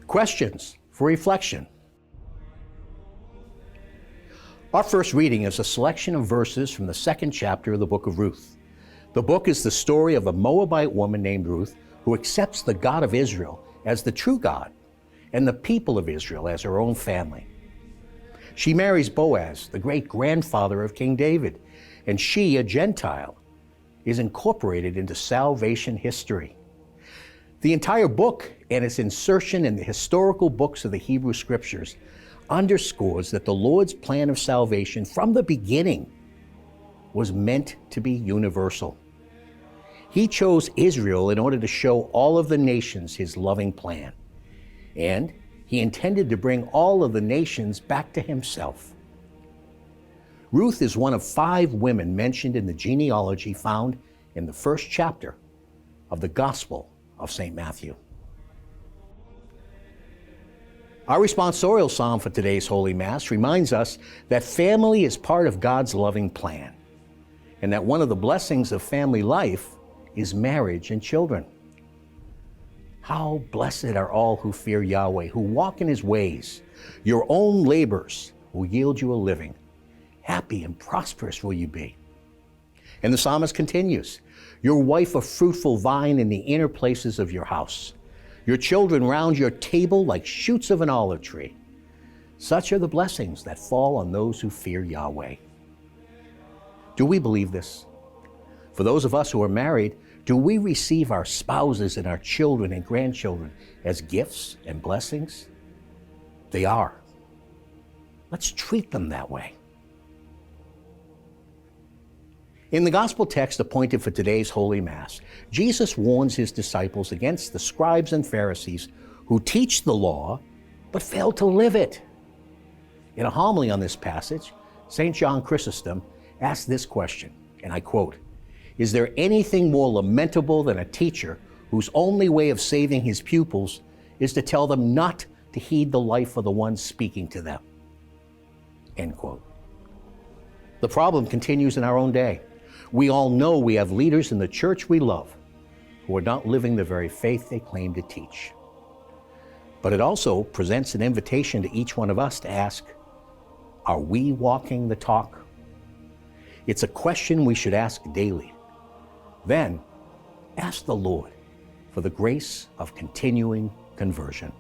Questions for reflection. Our first reading is a selection of verses from the second chapter of the book of Ruth. The book is the story of a Moabite woman named Ruth who accepts the God of Israel as the true God and the people of Israel as her own family. She marries Boaz, the great-grandfather of King David, and she, a Gentile, is incorporated into salvation history. The entire book and its insertion in the historical books of the Hebrew Scriptures underscores that the Lord's plan of salvation from the beginning was meant to be universal. He chose Israel in order to show all of the nations His loving plan, and He intended to bring all of the nations back to Himself. Ruth is one of 5 women mentioned in the genealogy found in the first chapter of the Gospel of St. Matthew. Our responsorial psalm for today's Holy Mass reminds us that family is part of God's loving plan, and that one of the blessings of family life is marriage and children. How blessed are all who fear Yahweh, who walk in His ways. Your own labors will yield you a living. Happy and prosperous will you be. And the psalmist continues, your wife a fruitful vine in the inner places of your house, your children round your table like shoots of an olive tree. Such are the blessings that fall on those who fear Yahweh. Do we believe this? For those of us who are married, do we receive our spouses and our children and grandchildren as gifts and blessings? They are. Let's treat them that way. In the gospel text appointed for today's Holy Mass, Jesus warns His disciples against the scribes and Pharisees who teach the law but fail to live it. In a homily on this passage, St. John Chrysostom asked this question, and I quote, "Is there anything more lamentable than a teacher whose only way of saving his pupils is to tell them not to heed the life of the one speaking to them?" End quote. The problem continues in our own day. We all know we have leaders in the church we love who are not living the very faith they claim to teach. But it also presents an invitation to each one of us to ask, are we walking the talk? It's a question we should ask daily. Then, ask the Lord for the grace of continuing conversion.